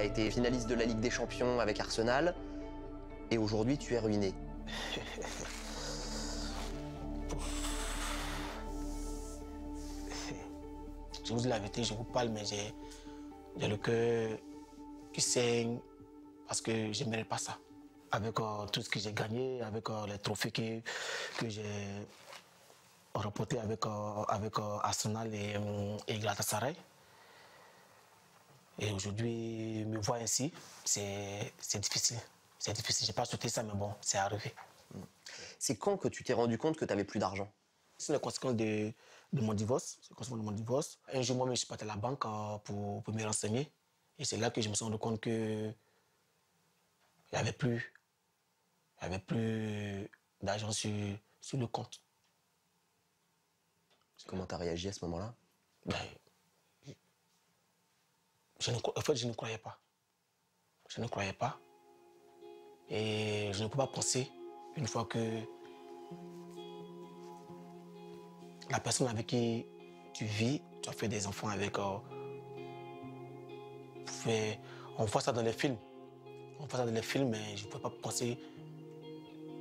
été finaliste de la Ligue des Champions avec Arsenal. Et aujourd'hui, tu es ruiné. Je vous dis la vérité, je vous parle, mais j'ai le cœur qui saigne parce que je ne mérite pas ça. Avec tout ce que j'ai gagné, avec les trophées que j'ai remportés avec Arsenal et Galatasaray. Et aujourd'hui, me voir ainsi, c'est difficile. C'est difficile. Je n'ai pas souhaité ça, mais bon, c'est arrivé. C'est quand que tu t'es rendu compte que tu n'avais plus d'argent? C'est la conséquence de mon divorce. C'est la conséquence de mon divorce. Un jour, moi-même, je suis parti à la banque pour me renseigner. Et c'est là que je me suis rendu compte que il n'y avait plus d'argent sur le compte. Comment tu as réagi à ce moment-là? Ben, en fait, je ne croyais pas. Je ne croyais pas. Et je ne peux pas penser, une fois que la personne avec qui tu vis, tu as fait des enfants avec... on voit ça dans les films. On voit ça dans les films, mais je ne peux pas penser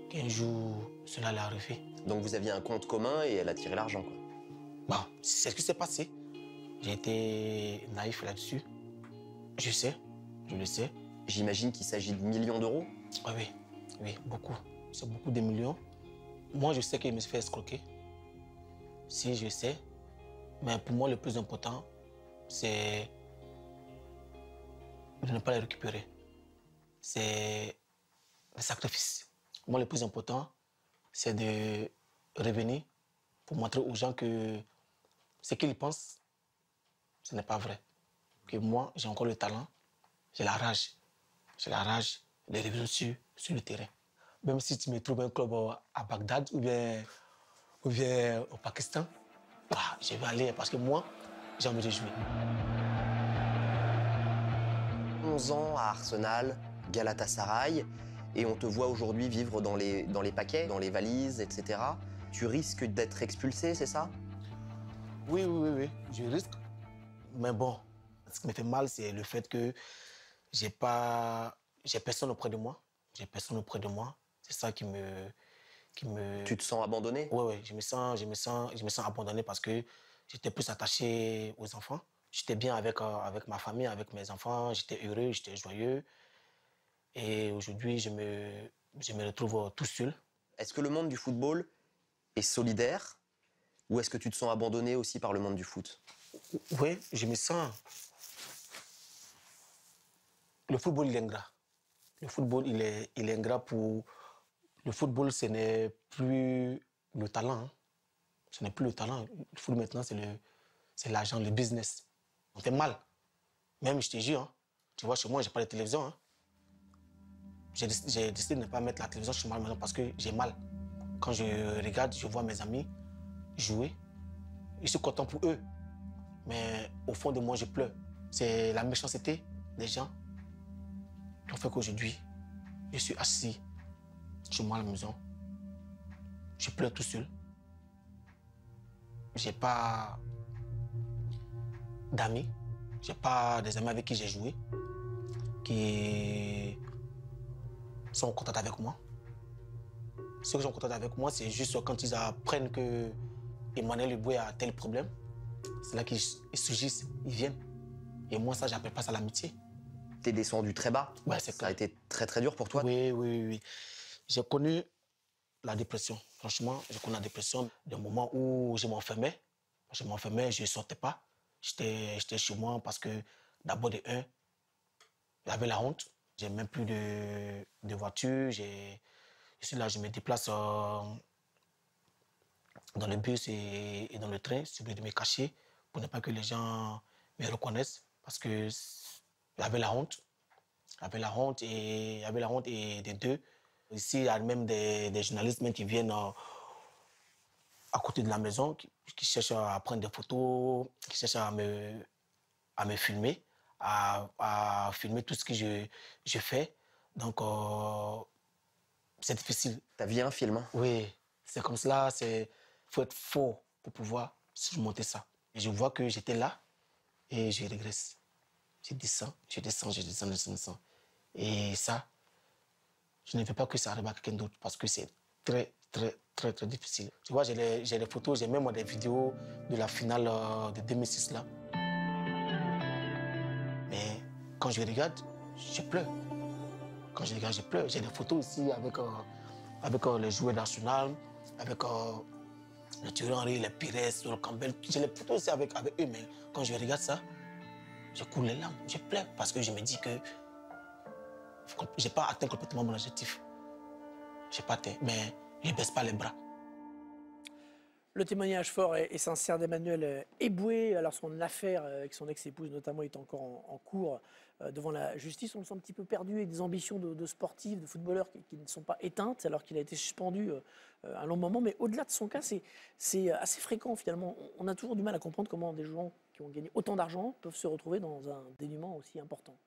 qu'un jour, cela allait arriver. Donc vous aviez un compte commun et elle a tiré l'argent, quoi. Bon, c'est ce qui s'est passé. J'ai été naïf là-dessus. Je sais, je le sais. J'imagine qu'il s'agit de millions d'euros? Oui, beaucoup. C'est beaucoup de millions. Moi, je sais que je me suis fait escroquer. Si, je sais. Mais pour moi, le plus important, c'est de ne pas les récupérer. C'est le sacrifice. Moi, le plus important, c'est de revenir pour montrer aux gens que ce qu'ils pensent, ce n'est pas vrai. Que moi, j'ai encore le talent, j'ai la rage. J'ai la rage de revenir sur le terrain. Même si tu me trouves un club à Bagdad ou bien au Pakistan, je vais aller parce que moi, j'ai envie de jouer. 11 ans à Arsenal, Galatasaray, et on te voit aujourd'hui vivre dans les paquets, dans les valises, etc. Tu risques d'être expulsé, c'est ça? Oui, je risque. Mais bon, ce qui me fait mal, c'est le fait que j'ai personne auprès de moi. J'ai personne auprès de moi. C'est ça qui me... Tu te sens abandonné? Oui, je me sens abandonné parce que j'étais plus attaché aux enfants. J'étais bien avec ma famille, avec mes enfants. J'étais heureux, j'étais joyeux. Et aujourd'hui, je me retrouve tout seul. Est-ce que le monde du football est solidaire ou est-ce que tu te sens abandonné aussi par le monde du foot? Oui, je me sens... Le football, il est ingrat. Le football, il est ingrat pour... Le football, ce n'est plus le talent. Hein. Ce n'est plus le talent. Le football, maintenant, c'est l'argent, le business. On fait mal. Même, je te jure, hein, tu vois, chez moi, je n'ai pas de télévision. Hein. J'ai décidé de ne pas mettre la télévision chez moi maintenant parce que j'ai mal. Quand je regarde, je vois mes amis jouer. Je suis content pour eux. Mais au fond de moi, je pleure. C'est la méchanceté des gens qui ont fait qu'aujourd'hui, je suis assis chez moi à la maison. Je pleure tout seul. J'ai pas d'amis. J'ai pas des amis avec qui j'ai joué qui sont contents avec moi. Ceux qui sont contents avec moi, c'est juste quand ils apprennent que Emmanuel Eboué a tel problème. C'est là qu'ils surgissent, ils viennent. Et moi, ça, j'appelle pas ça l'amitié. T'es descendu très bas. Ouais, c'est ça a été très très dur pour toi. Oui. J'ai connu la dépression. Franchement, j'ai connu la dépression. Des moments où je m'enfermais. Je ne sortais pas. J'étais chez moi parce que d'abord de un, j'avais la honte. J'ai même plus de voiture. Je suis là, je me déplace dans le bus et dans le train, je voulais me cacher pour ne pas que les gens me reconnaissent parce que j'avais la honte. J'avais la honte et des deux. Ici, il y a même des journalistes même qui viennent à côté de la maison, qui cherchent à prendre des photos, qui cherchent à me filmer, à filmer tout ce que je fais. Donc, c'est difficile. T'as vu un film, hein? Oui, c'est comme cela, il faut être fort pour pouvoir surmonter ça. Et je vois que j'étais là et je régresse. je descends, je descends, je descends, je descends, je descends. Et ça, je ne veux pas que ça arrive à quelqu'un d'autre parce que c'est très, très, très, très difficile. Tu vois, j'ai les photos, j'ai même des vidéos de la finale de 2006 là. Mais quand je les regarde, je pleure. Quand je les regarde, je pleure. J'ai des photos ici avec les joueurs d'Arsenal, avec le Thierry Henry, les Pires, le Campbell. J'ai les photos aussi avec eux, mais quand je regarde ça, je coule les larmes, je pleure parce que je me dis que je n'ai pas atteint complètement mon objectif. Je n'ai pas atteint, mais je ne baisse pas les bras. Le témoignage fort et sincère d'Emmanuel Eboué, alors son affaire avec son ex-épouse notamment est encore en cours devant la justice. On le sent un petit peu perdu avec des ambitions de sportifs, de footballeurs qui ne sont pas éteintes alors qu'il a été suspendu un long moment. Mais au-delà de son cas, c'est assez fréquent finalement. On a toujours du mal à comprendre comment des gens qui ont gagné autant d'argent peuvent se retrouver dans un dénuement aussi important.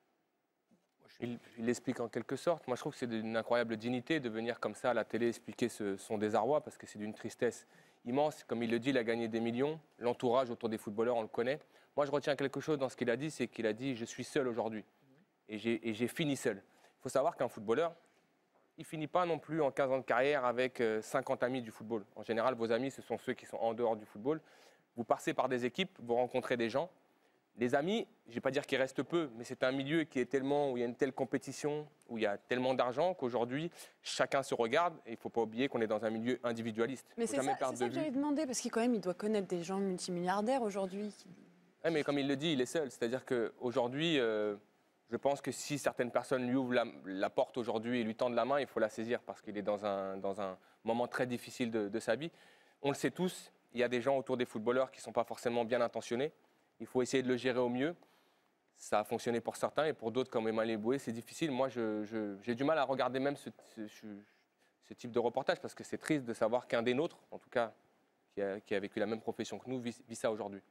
Il l'explique en quelque sorte. Moi, je trouve que c'est d'une incroyable dignité de venir comme ça à la télé expliquer son désarroi, parce que c'est d'une tristesse immense. Comme il le dit, il a gagné des millions. L'entourage autour des footballeurs, on le connaît. Moi, je retiens quelque chose dans ce qu'il a dit, c'est qu'il a dit « je suis seul aujourd'hui ». Et j'ai fini seul. Il faut savoir qu'un footballeur, il ne finit pas non plus en 15 ans de carrière avec 50 amis du football. En général, vos amis, ce sont ceux qui sont en dehors du football. Vous passez par des équipes, vous rencontrez des gens. Les amis, je ne vais pas dire qu'il reste peu, mais c'est un milieu qui est tellement, où il y a une telle compétition, où il y a tellement d'argent qu'aujourd'hui, chacun se regarde. Et il ne faut pas oublier qu'on est dans un milieu individualiste. Mais c'est ça que j'avais demandé, parce qu'il il doit connaître des gens multimilliardaires aujourd'hui. Oui, mais comme il le dit, il est seul. C'est-à-dire qu'aujourd'hui, je pense que si certaines personnes lui ouvrent la porte aujourd'hui et lui tendent la main, il faut la saisir parce qu'il est dans un moment très difficile de sa vie. On le sait tous, il y a des gens autour des footballeurs qui ne sont pas forcément bien intentionnés. Il faut essayer de le gérer au mieux. Ça a fonctionné pour certains et pour d'autres comme Emmanuel Eboué, c'est difficile. Moi, j'ai du mal à regarder même ce type de reportage parce que c'est triste de savoir qu'un des nôtres, en tout cas qui a vécu la même profession que nous, vit ça aujourd'hui.